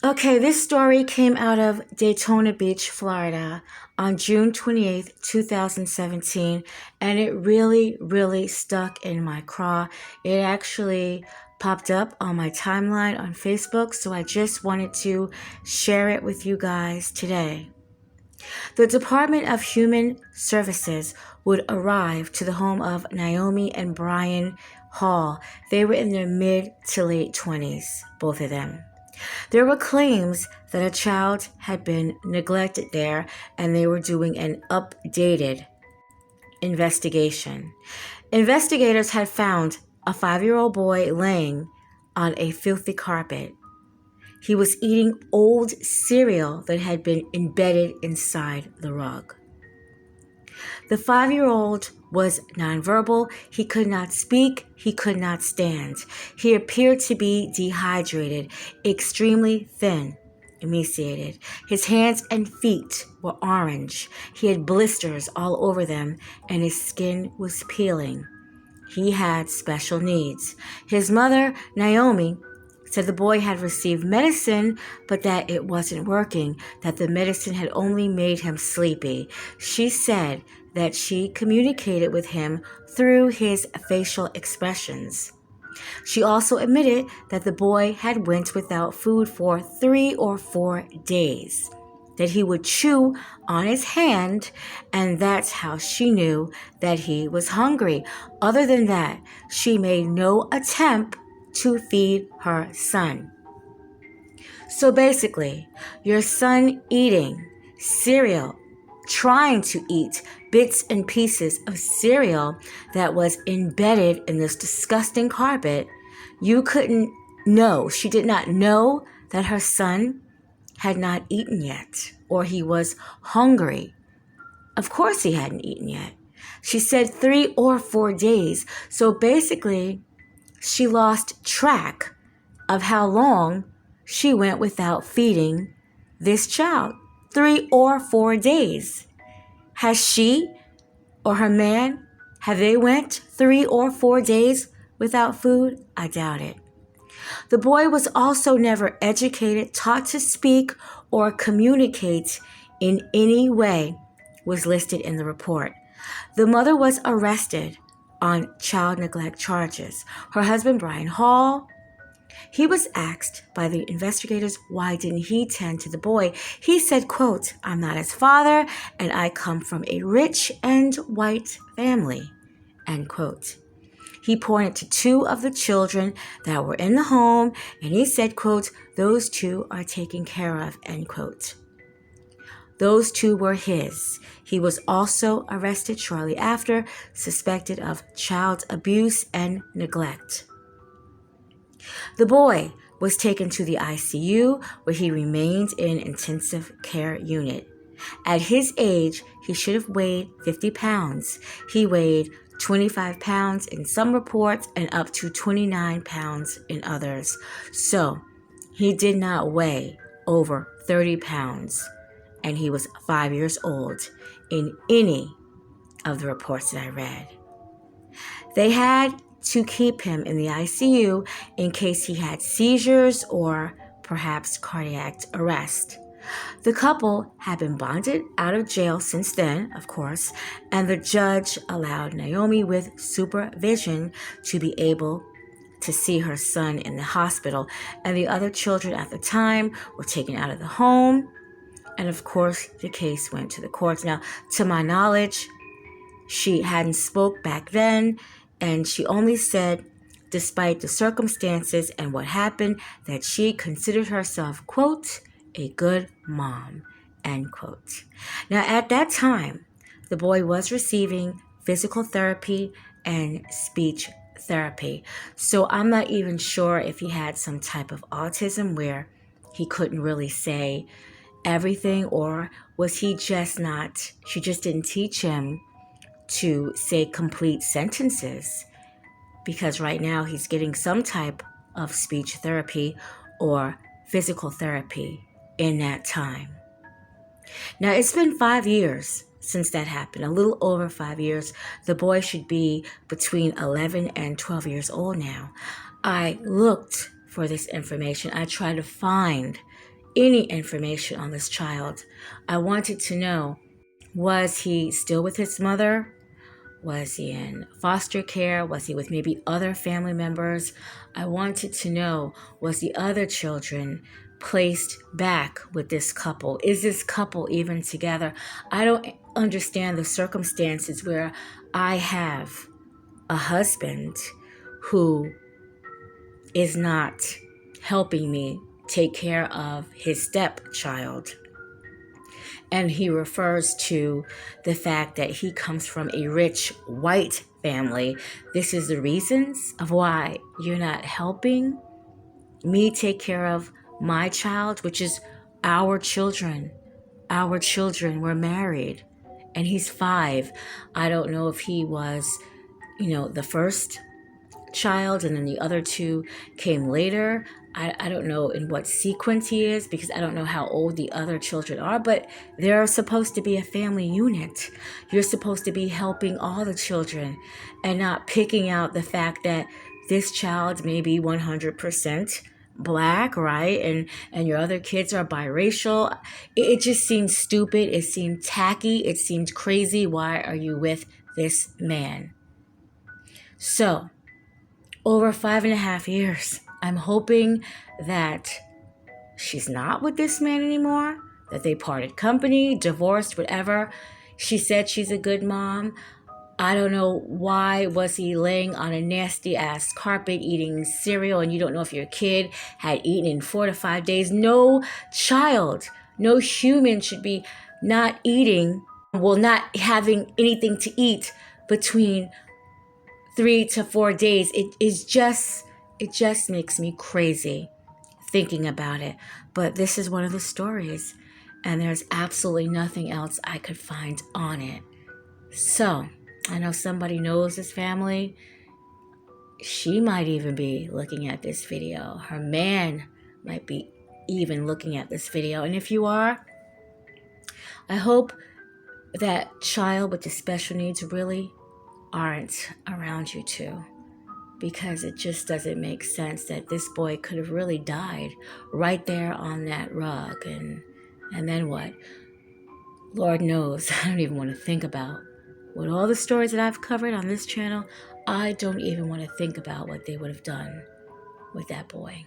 Okay, this story came out of Daytona Beach, Florida on June 28th, 2017, and it really, really stuck in my craw. It actually popped up on my timeline on Facebook, so I just wanted to share it with you guys today. The Department of Human Services would arrive to the home of Naomi and Brian Hall. They were in their mid to late 20s, both of them. There were claims that a child had been neglected there, and they were doing an updated investigation. Investigators had found a 5-year-old boy laying on a filthy carpet. He was eating old cereal that had been embedded inside the rug. The 5-year-old was nonverbal. He could not speak. He could not stand. He appeared to be dehydrated, extremely thin, emaciated. His hands and feet were orange. He had blisters all over them, and his skin was peeling. He had special needs. His mother, Naomi, said the boy had received medicine, but that it wasn't working, that the medicine had only made him sleepy. She said that she communicated with him through his facial expressions. She also admitted that the boy had went without food for 3 or 4 days, that he would chew on his hand, and that's how she knew that he was hungry. Other than that, she made no attempt to feed her son. So basically, your son eating cereal, trying to eat bits and pieces of cereal that was embedded in this disgusting carpet, you couldn't know. She did not know that her son had not eaten yet, or he was hungry. Of course he hadn't eaten yet. She said 3 or 4 days. So basically, she lost track of how long she went without feeding this child. 3 or 4 days. Has she or her man, have they went 3 or 4 days without food? I doubt it. The boy was also never educated, taught to speak, or communicate in any way, was listed in the report. The mother was arrested on child neglect charges. Her husband, Brian Hall, he was asked by the investigators why didn't he tend to the boy. He said, quote, "I'm not his father, and I come from a rich and white family," end quote. He pointed to 2 of the children that were in the home, and he said, quote, "Those 2 are taken care of," end quote. Those 2 were his. He was also arrested shortly after, suspected of child abuse and neglect. The boy was taken to the ICU, where he remained in intensive care unit. At his age, he should have weighed 50 pounds. He weighed 25 pounds in some reports and up to 29 pounds in others. So he did not weigh over 30 pounds, and he was 5 years old in any of the reports that I read. They had to keep him in the ICU in case he had seizures or perhaps cardiac arrest. The couple had been bonded out of jail since then, of course, and the judge allowed Naomi with supervision to be able to see her son in the hospital, and the other children at the time were taken out of the home, and of course the case went to the courts. Now, to my knowledge, she hadn't spoke back then, and she only said, despite the circumstances and what happened, that she considered herself, quote, "a good mom," end quote. Now, at that time, the boy was receiving physical therapy and speech therapy. So I'm not even sure if he had some type of autism where he couldn't really say everything, or was he just not, she just didn't teach him to say complete sentences, because right now he's getting some type of speech therapy or physical therapy in that time. Now, it's been 5 years since that happened, a little over 5 years. The boy should be between 11 and 12 years old now. I looked for this information. I tried to find any information on this child. I wanted to know, was he still with his mother? Was he in foster care? Was he with maybe other family members? I wanted to know, was the other children placed back with this couple? Is this couple even together? I don't understand the circumstances where I have a husband who is not helping me take care of his stepchild. And he refers to the fact that he comes from a rich white family. This is the reasons of why you're not helping me take care of my child, which is our children. Our children were married, and he's 5. I don't know if he was, the first child and then the other 2 came later. I don't know in what sequence he is, because I don't know how old the other children are, but they're supposed to be a family unit. You're supposed to be helping all the children and not picking out the fact that this child may be 100% black, right? And your other kids are biracial. It just seems stupid. It seemed tacky. It seemed crazy. Why are you with this man? So, over 5.5 years, I'm hoping that she's not with this man anymore, that they parted company, divorced, whatever. She said she's a good mom. I don't know why was he laying on a nasty ass carpet eating cereal, and you don't know if your kid had eaten in 4 to 5 days. No child, no human should be not eating, not having anything to eat between 3 to 4 days. It just makes me crazy thinking about it. But this is one of the stories, and there's absolutely nothing else I could find on it. So I know somebody knows this family. She might even be looking at this video. Her man might be even looking at this video. And if you are, I hope that child with the special needs really aren't around you too, because it just doesn't make sense that this boy could have really died right there on that rug. And then what? Lord knows, I don't even want to think about. With all the stories that I've covered on this channel, I don't even want to think about what they would have done with that boy.